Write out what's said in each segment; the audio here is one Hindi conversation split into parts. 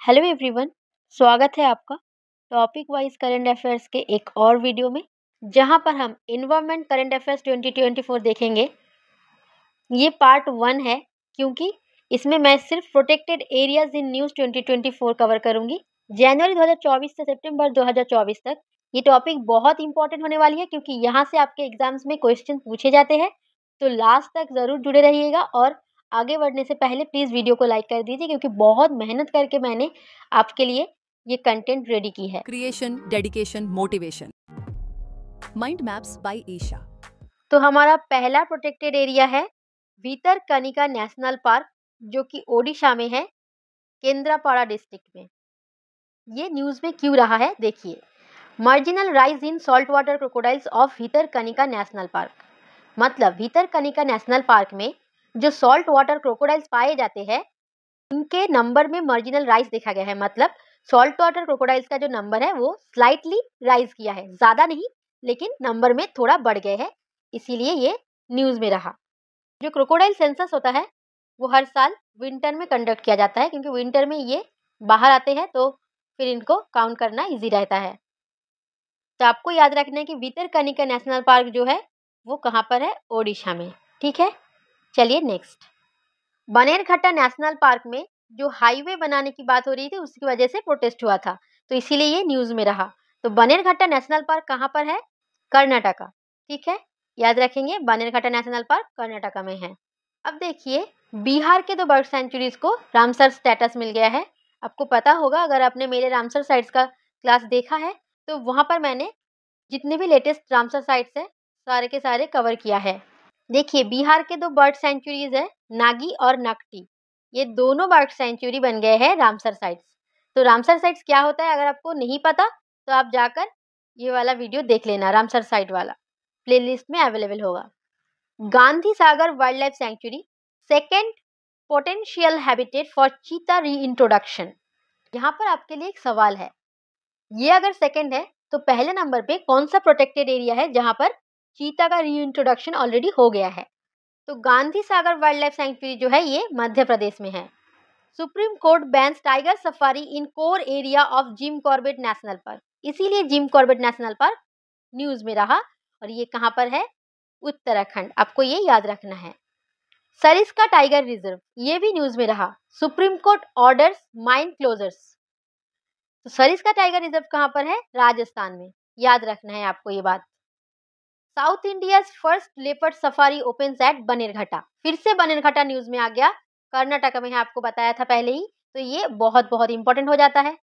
हेलो एवरीवन, स्वागत है आपका टॉपिक वाइज करंट अफेयर्स के एक और वीडियो में, जहां पर हम इन्वायरमेंट करंट अफेयर्स 2024 देखेंगे। ये पार्ट 1 है क्योंकि इसमें मैं सिर्फ protected areas in news 2024 cover करूंगी जनवरी 2024 से सितंबर 2024 तक। ये टॉपिक बहुत इंपॉर्टेंट होने वाली है क्योंकि यहाँ से आपके एग्जाम्स में क्वेश्चन पूछे जाते हैं, तो लास्ट तक ज़रूर जुड़े रहिएगा। और आगे बढ़ने से पहले प्लीज़ वीडियो को लाइक कर दीजिए क्योंकि बहुत मेहनत करके मैंने आपके लिए ये कंटेंट रेडी की है। Creation, dedication, motivation. Mind maps by Isha. तो हमारा पहला प्रोटेक्टेड एरिया है भितरकनिका नेशनल पार्क, जो कि ओडिशा में है, केंद्रापाड़ा डिस्ट्रिक्ट में। ये न्यूज़ में क्यों रहा है देखिए। Marginal rise in salt water crocodiles of Bhitarkanika national park, मतलब भितरकनिका नेशनल पार्क में जो सॉल्ट वाटर क्रोकोडाइल्स पाए जाते हैं उनके नंबर में मार्जिनल राइज देखा गया है। मतलब सॉल्ट वाटर क्रोकोडाइल्स का जो नंबर है वो स्लाइटली राइज किया है, ज़्यादा नहीं लेकिन नंबर में थोड़ा बढ़ गए हैं, इसीलिए ये न्यूज़ में रहा। जो क्रोकोडाइल सेंसस होता है वो हर साल विंटर में कंडक्ट किया जाता है क्योंकि विंटर में ये बाहर आते हैं, तो फिर इनको काउंट करना इजी रहता है। तो आपको याद रखना है कि भितरकनिका नेशनल पार्क जो है वो कहाँ पर है, ओडिशा में। ठीक है, चलिए नेक्स्ट। बनेरघट्टा नेशनल पार्क में जो हाईवे बनाने की बात हो रही थी उसकी वजह से प्रोटेस्ट हुआ था, तो इसीलिए ये न्यूज़ में रहा। तो बनेरघट्टा नेशनल पार्क कहाँ पर है, कर्नाटका। ठीक है, याद रखेंगे बनेरघट्टा नेशनल पार्क कर्नाटका में है। अब देखिए, बिहार के 2 बर्ड सेंचुरीज को रामसर स्टेटस मिल गया है। आपको पता होगा, अगर आपने मेरे रामसर साइट्स का क्लास देखा है तो वहाँ पर मैंने जितने भी लेटेस्ट रामसर साइट्स है सारे के सारे कवर किया है। देखिए, बिहार के 2 बर्ड सेंचुरीज है, नागी और नकटी। ये दोनों बर्ड सेंचुरी बन गए हैं रामसर साइट्स। तो रामसर साइट्स क्या होता है, अगर आपको नहीं पता तो आप जाकर ये वाला वीडियो देख लेना, रामसर साइट वाला प्लेलिस्ट में अवेलेबल होगा। Gandhi Sagar wildlife sanctuary second potential habitat for cheetah री इंट्रोडक्शन। यहाँ पर आपके लिए एक सवाल है, ये अगर सेकेंड है तो पहले नंबर पे कौन सा प्रोटेक्टेड एरिया है जहाँ पर चीता का री इंट्रोडक्शन ऑलरेडी हो गया है। तो Gandhi Sagar wildlife sanctuary जो है ये मध्य प्रदेश में है। Supreme court bans tiger safari in core area of Jim Corbett national park, इसीलिए Jim Corbett national park news में रहा। और ये कहाँ पर है, उत्तराखंड, आपको ये याद रखना है। सरिस्का टाइगर रिजर्व, ये भी न्यूज में रहा। Supreme court orders mine closures. तो सरिस्का टाइगर रिजर्व कहाँ पर है, राजस्थान में, याद रखना है आपको ये बात। South India first leopard safari opens eight Bannerghatta, फिर से बनेरघट्टा न्यूज में आ गया, कर्नाटक में है, आपको बताया था पहले ही, तो ये बहुत बहुत इंपॉर्टेंट हो जाता है।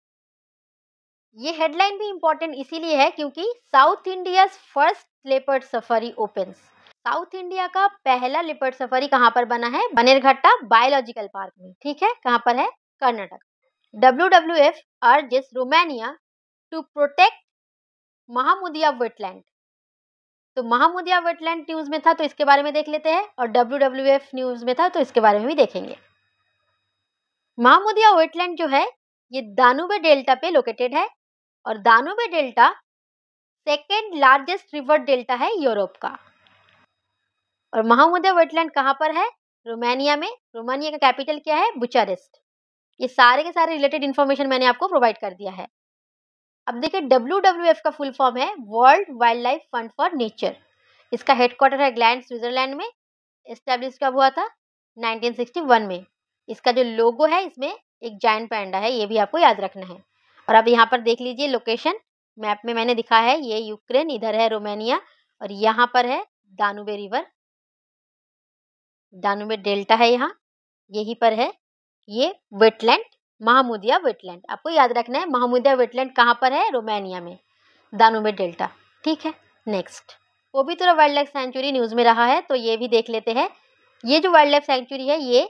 ये हेडलाइन भी इंपॉर्टेंट इसीलिए है क्योंकि south India first leopard safari opens, south India का पहला लेपर्ड सफारी कहाँ पर बना है, बनेरघट्टा बायोलॉजिकल पार्क में। ठीक है, कहाँ पर है, Karnataka. WWF urges Romania to protect Mahmudia wetland. तो महामुदिया वेटलैंड न्यूज में था तो इसके बारे में देख लेते हैं, और WWF न्यूज में था तो इसके बारे में भी देखेंगे। महामुदिया वेटलैंड जो है ये दानुबे डेल्टा पे लोकेटेड है, और Danube delta second largest river delta है यूरोप का। और महामुदिया वेटलैंड कहाँ पर है, रोमानिया में। रोमानिया का कैपिटल क्या है, बुचारेस्ट। ये सारे के सारे रिलेटेड इन्फॉर्मेशन मैंने आपको प्रोवाइड कर दिया है। अब देखिए, WWF का फुल फॉर्म है world wild life fund for nature. इसका हेडक्वार्टर है ग्लैंड, स्विट्जरलैंड में। एस्टेब्लिश कब हुआ था, 1961 में। इसका जो लोगो है इसमें एक जायंट पैंडा है, ये भी आपको याद रखना है। और अब यहाँ पर देख लीजिए लोकेशन, मैप में मैंने दिखा है, ये यूक्रेन, इधर है रोमानिया, और यहाँ पर है दानुबे रिवर, दानुबे डेल्टा है यहाँ, यहीं पर है ये वेटलैंड, महामुदिया वेटलैंड। आपको याद रखना है महामुदिया वेटलैंड कहाँ पर है, रोमानिया में, दानुबे डेल्टा। ठीक है, नेक्स्ट। पवित्र वाइल्ड लाइफ सेंचुरी न्यूज में रहा है तो ये भी देख लेते हैं। ये जो वाइल्ड लाइफ सेंचुरी है ये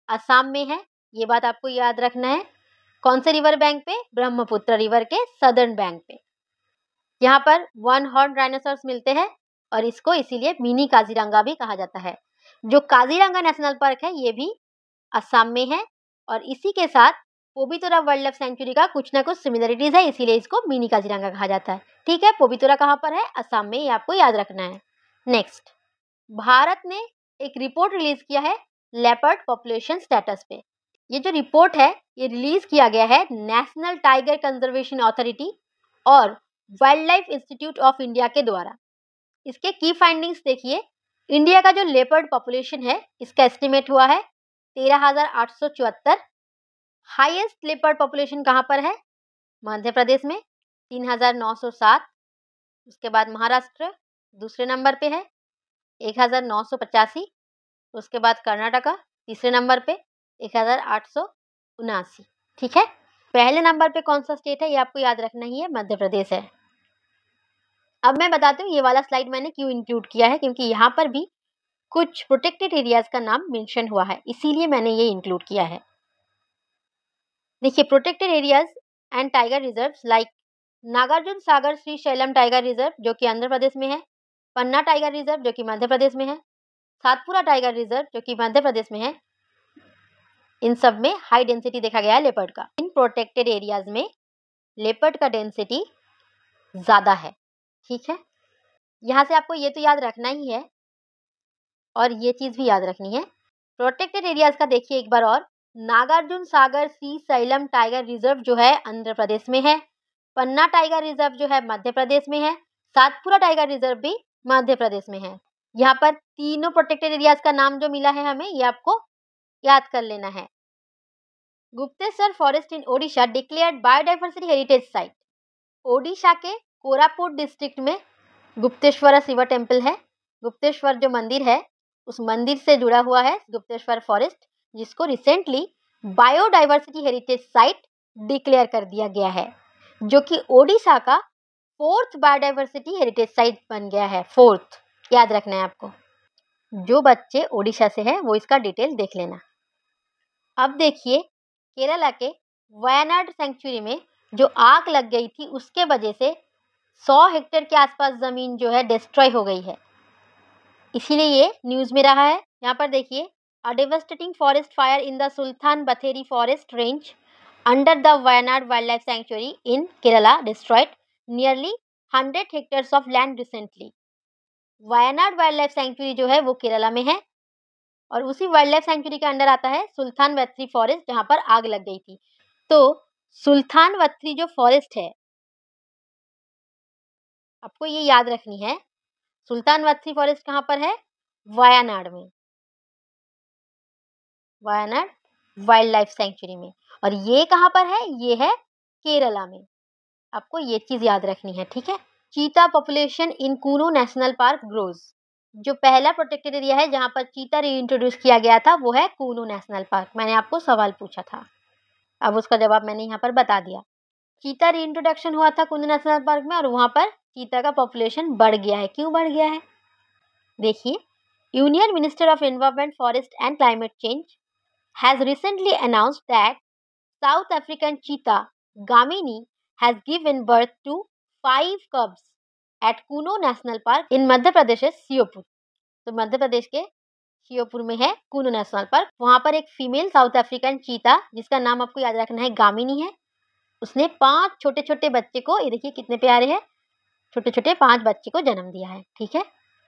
असम में है, ये बात आपको याद रखना है। कौन से रिवर बैंक पे, ब्रह्मपुत्र रिवर के सदर्न बैंक पे। यहाँ पर 1 हॉर्न डायनासोर्स मिलते हैं और इसको इसीलिए मिनी काजीरंगा भी कहा जाता है। जो काजीरंगा नेशनल पार्क है ये भी असम में है, और इसी के साथ पोबितोरा वाइल्ड लाइफ सेंचुरी का कुछ ना कुछ सिमिलरिटीज है, इसीलिए इसको मिनी काजीरंगा कहा जाता है। ठीक है, पोबितोरा कहाँ पर है, असम में, ये आपको याद रखना है। नेक्स्ट, भारत ने एक रिपोर्ट रिलीज किया है लेपर्ड पॉपुलेशन स्टेटस पे। ये जो रिपोर्ट है ये रिलीज किया गया है नेशनल टाइगर कंजर्वेशन अथॉरिटी और wild life institute of India के द्वारा। इसके की फाइंडिंग्स देखिए। इंडिया का जो लेपर्ड पॉपुलेशन है इसका एस्टिमेट हुआ है 13,874। हाईएस्ट लेपर्ड पॉपुलेशन कहाँ पर है? मध्य प्रदेश में 3,907। उसके बाद महाराष्ट्र दूसरे नंबर पे है 1,985। उसके बाद कर्नाटका तीसरे नंबर पे 1,879। ठीक है, पहले नंबर पे कौन सा स्टेट है ये आपको याद रखना ही है, मध्य प्रदेश है। अब मैं बताती हूँ ये वाला स्लाइड मैंने क्यों इंक्लूड किया है, क्योंकि यहाँ पर भी कुछ प्रोटेक्टेड एरियाज का नाम मेंशन हुआ है, इसीलिए मैंने ये इंक्लूड किया है। देखिए, protected areas and tiger reserves like Nagarjuna Sagar Srisailam tiger reserve जो कि आंध्र प्रदेश में है, पन्ना टाइगर रिजर्व जो कि मध्य प्रदेश में है, सातपुरा टाइगर रिजर्व जो कि मध्य प्रदेश में है, इन सब में हाई डेंसिटी देखा गया है लेपर्ड का। इन प्रोटेक्टेड एरियाज में लेपर्ड का डेंसिटी ज़्यादा है। ठीक है, यहाँ से आपको ये तो याद रखना ही है और ये चीज़ भी याद रखनी है। प्रोटेक्टेड एरियाज का देखिए एक बार और, नागार्जुन सागर सी सैलम टाइगर रिजर्व जो है आंध्र प्रदेश में है, पन्ना टाइगर रिजर्व जो है मध्य प्रदेश में है, सातपुरा टाइगर रिजर्व भी मध्य प्रदेश में है। यहाँ पर तीनों प्रोटेक्टेड एरियाज का नाम जो मिला है हमें, ये आपको याद कर लेना है। गुप्तेश्वर फॉरेस्ट इन Odisha declared biodiversity heritage site. Odisha के कोरापुट डिस्ट्रिक्ट में गुप्तेश्वर शिव टेम्पल है। गुप्तेश्वर जो मंदिर है उस मंदिर से जुड़ा हुआ है गुप्तेश्वर फॉरेस्ट, जिसको recently biodiversity heritage site declare कर दिया गया है, जो कि ओडिशा का 4th बायोडाइवर्सिटी हेरिटेज साइट बन गया है। 4th याद रखना है आपको। जो बच्चे ओडिशा से हैं वो इसका डिटेल देख लेना। अब देखिए, केरला के वायनाड सेंचुरी में जो आग लग गई थी उसके वजह से 100 हेक्टेयर के आसपास ज़मीन जो है डिस्ट्रॉय हो गई है, इसीलिए ये न्यूज़ में रहा है। यहाँ पर देखिए, a devastating forest fire in the Sultan Bathery forest range under the Wayanad wildlife sanctuary in Kerala destroyed nearly 100 hectares of land recently. Wayanad wildlife sanctuary जो है वो केरला में है और उसी वाइल्ड लाइफ सेंचुरी के अंडर आता है सुल्तान बथरी फॉरेस्ट, जहाँ पर आग लग गई थी। तो सुल्तान बथरी जो फॉरेस्ट है आपको ये याद रखनी है, सुल्तान बथरी फॉरेस्ट कहाँ पर है? वायनाड में, वायनाड वाइल्ड लाइफ सेंचुरी में। और ये कहाँ पर है? ये है केरला में। आपको ये चीज़ याद रखनी है, ठीक है। चीता population in Kuno national park grows. जो पहला प्रोटेक्टेड एरिया है जहाँ पर चीता रीइंट्रोड्यूस किया गया था वो है कूनो नेशनल पार्क। मैंने आपको सवाल पूछा था, अब उसका जवाब मैंने यहाँ पर बता दिया। चीता रीइंट्रोडक्शन हुआ था कूनो नेशनल पार्क में और वहाँ पर चीता का पॉपुलेशन बढ़ गया है। क्यों बढ़ गया है? देखिए, union minister of environment, forest and climate change has recently announced that South African cheetah Gamini has given birth to 5 cubs at Kuno National Park in Madhya Pradesh Sheopur. तो मध्य प्रदेश के श्योपुर में है कूनो नेशनल पार्क। वहाँ पर एक फीमेल साउथ अफ्रीकन चीता, जिसका नाम आपको याद रखना है गामिनी है, उसने 5 छोटे छोटे बच्चे को, ये देखिए कितने प्यारे हैं, छोटे छोटे 5 बच्चे को जन्म दिया है। ठीक है,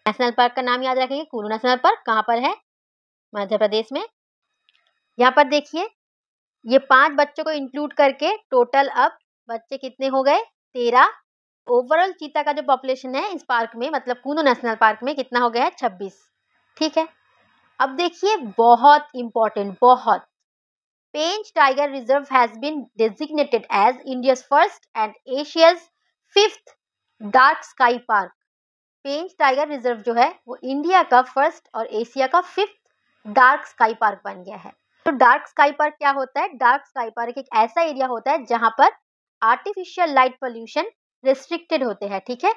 नेशनल पार्क का नाम याद रखेंगे, कूनो नेशनल पार्क कहाँ पर है? मध्य प्रदेश में। यहाँ पर देखिए, ये 5 बच्चों को इंक्लूड करके टोटल अब बच्चे कितने हो गए? 13। ओवरऑल चीता का जो पॉपुलेशन है इस पार्क में, मतलब कूनो नेशनल पार्क में, कितना हो गया है? 26। ठीक है, अब देखिए बहुत इंपॉर्टेंट, बहुत, Pench tiger reserve has been designated as India's first and Asia's 5th dark sky park. Pench tiger reserve जो है वो इंडिया का फर्स्ट और एशिया का 5th डार्क स्काई पार्क बन गया है। तो डार्क स्काई पार्क क्या होता है? डार्क स्काई पार्क एक ऐसा एरिया होता है जहां पर आर्टिफिशियल लाइट पोल्यूशन रिस्ट्रिक्टेड होते हैं। ठीक है,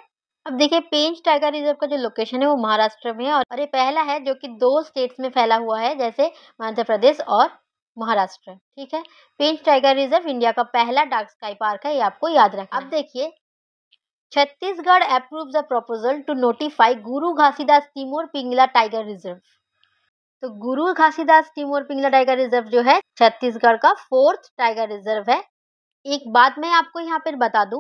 अब देखिए, पेंच टाइगर रिजर्व का जो लोकेशन है वो महाराष्ट्र में है और ये पहला है जो कि 2 स्टेट्स में फैला हुआ है, जैसे मध्य प्रदेश और महाराष्ट्र। ठीक है, पेंच टाइगर रिजर्व इंडिया का पहला डार्क स्काई पार्क है, ये आपको याद रखना है। अब देखिए, Chhattisgarh approves a proposal to notify Guru Ghasidas Timor Pingla tiger reserve. तो Guru Ghasidas Timor Pingla tiger reserve जो है छत्तीसगढ़ का 4th टाइगर रिजर्व है। एक बात मैं आपको यहाँ पर बता दूं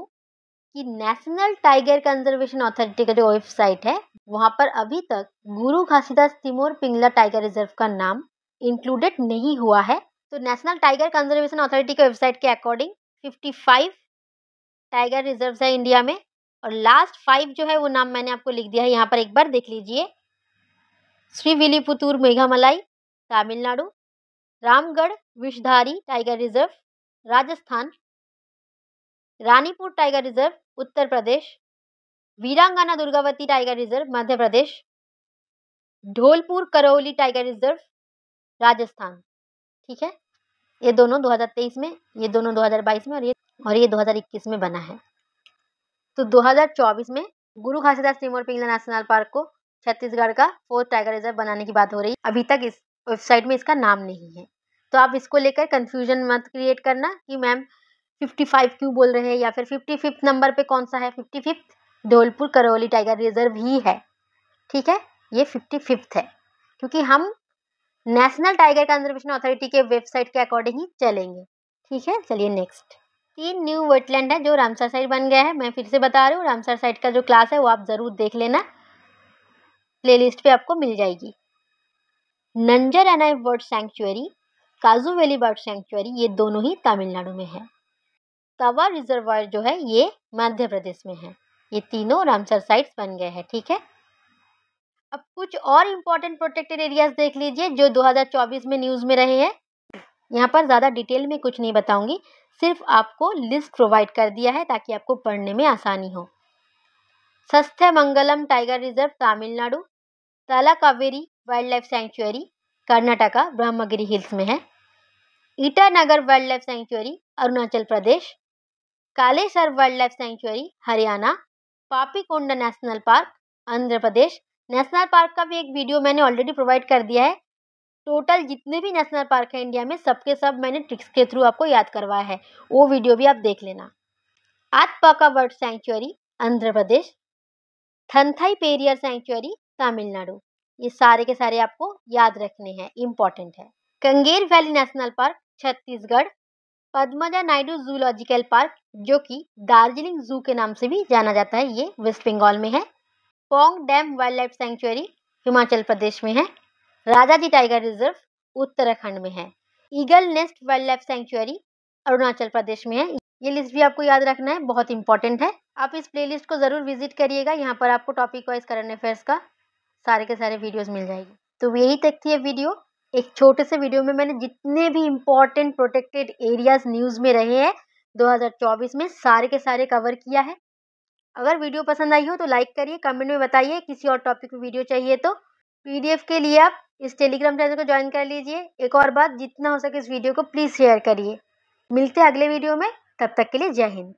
कि नेशनल टाइगर कंजर्वेशन अथॉरिटी का जो वेबसाइट है वहाँ पर अभी तक Guru Ghasidas Timor Pingla tiger reserve का नाम इंक्लूडेड नहीं हुआ है, तो नेशनल टाइगर कंजर्वेशन अथॉरिटी के वेबसाइट के अकॉर्डिंग 55 टाइगर रिजर्व्स है इंडिया में, और लास्ट 5 जो है वो नाम मैंने आपको लिख दिया है, यहाँ पर एक बार देख लीजिए। Srivilliputhur Megamalai Tamil Nadu, Ramgarh Vishdhari tiger reserve Rajasthan, Ranipur tiger reserve Uttar Pradesh, Veerangana Durgavati tiger reserve Madhya Pradesh, Dholpur Karauli tiger reserve Rajasthan. ठीक है, ये दोनों 2023 में, ये दोनों 2022 में, और ये 2021 में बना है। तो 2024 में Guru Ghasidas Timor Pingla national park को छत्तीसगढ़ का 4th टाइगर रिजर्व बनाने की बात हो रही है। अभी तक इस वेबसाइट में इसका नाम नहीं है, तो आप इसको लेकर कंफ्यूजन मत क्रिएट करना कि मैम 55 क्यों बोल रहे हैं, या फिर 55th नंबर पे कौन सा है। 55th Dholpur Karauli tiger reserve ही है। ठीक है, ये 55th है, क्योंकि हम नेशनल टाइगर कंजर्वेशन अथॉरिटी के वेबसाइट के अकॉर्डिंग ही चलेंगे। ठीक है, चलिए नेक्स्ट। 3 न्यू वेटलैंड है जो रामसर साइट बन गया है। मैं फिर से बता रही हूँ, रामसर साइट का जो क्लास है वो आप जरूर देख लेना, प्लेलिस्ट पे आपको मिल जाएगी। नंजर एनाई बर्ड सैंक्चुअरी, काजू वैली बर्ड सैंक्चुअरी, ये दोनों ही तमिलनाडु में है। तवा रिजर्वायर जो है ये मध्य प्रदेश में है। ये तीनों रामसर साइट्स बन गए हैं। ठीक है, अब कुछ और इम्पोर्टेंट प्रोटेक्टेड एरियाज देख लीजिए जो 2024 में न्यूज़ में रहे हैं। यहाँ पर ज़्यादा डिटेल में कुछ नहीं बताऊंगी, सिर्फ आपको लिस्ट प्रोवाइड कर दिया है ताकि आपको पढ़ने में आसानी हो। Sathyamangalam tiger reserve Tamil Nadu, Talakaveri wildlife sanctuary Karnataka Brahmagiri hills में है। Itanagar wildlife sanctuary Arunachal Pradesh, Kalesar wildlife sanctuary Haryana, Papikonda national park Andhra Pradesh. National park का भी एक वीडियो मैंने ऑलरेडी प्रोवाइड कर दिया है। टोटल जितने भी नेशनल पार्क है इंडिया में सबके सब मैंने ट्रिक्स के थ्रू आपको याद करवाया है, वो वीडियो भी आप देख लेना। आतपाका bird sanctuary Andhra Pradesh, थनथाई Periyar sanctuary Tamil Nadu. ये सारे के सारे आपको याद रखने हैं, इंपॉर्टेंट है। Kanger valley national park Chhattisgarh, Padmaja Naidu zoological park जो कि दार्जिलिंग जू के नाम से भी जाना जाता है, ये वेस्ट बंगाल में है। Pong dam wildlife sanctuary Himachal Pradesh में है। राजाजी टाइगर रिजर्व उत्तराखंड में है। Eagle nest wildlife sanctuary Arunachal Pradesh में है। ये लिस्ट भी आपको याद रखना है, बहुत इंपॉर्टेंट है। आप इस प्लेलिस्ट को जरूर विजिट करिएगा, यहाँ पर आपको टॉपिक वाइज करंट अफेयर्स का सारे के सारे वीडियोस मिल जाएगी। तो यही तक थी ये वीडियो। एक छोटे से वीडियो में मैंने जितने भी इम्पोर्टेंट प्रोटेक्टेड एरियाज न्यूज़ में रहे हैं 2024 में सारे के सारे कवर किया है। अगर वीडियो पसंद आई हो तो लाइक करिए, कमेंट में बताइए किसी और टॉपिक पे वीडियो चाहिए तो। पीडीएफ के लिए आप इस टेलीग्राम चैनल को ज्वाइन कर लीजिए। एक और बात, जितना हो सके इस वीडियो को प्लीज़ शेयर करिए। मिलते हैं अगले वीडियो में, तब तक के लिए जय हिंद।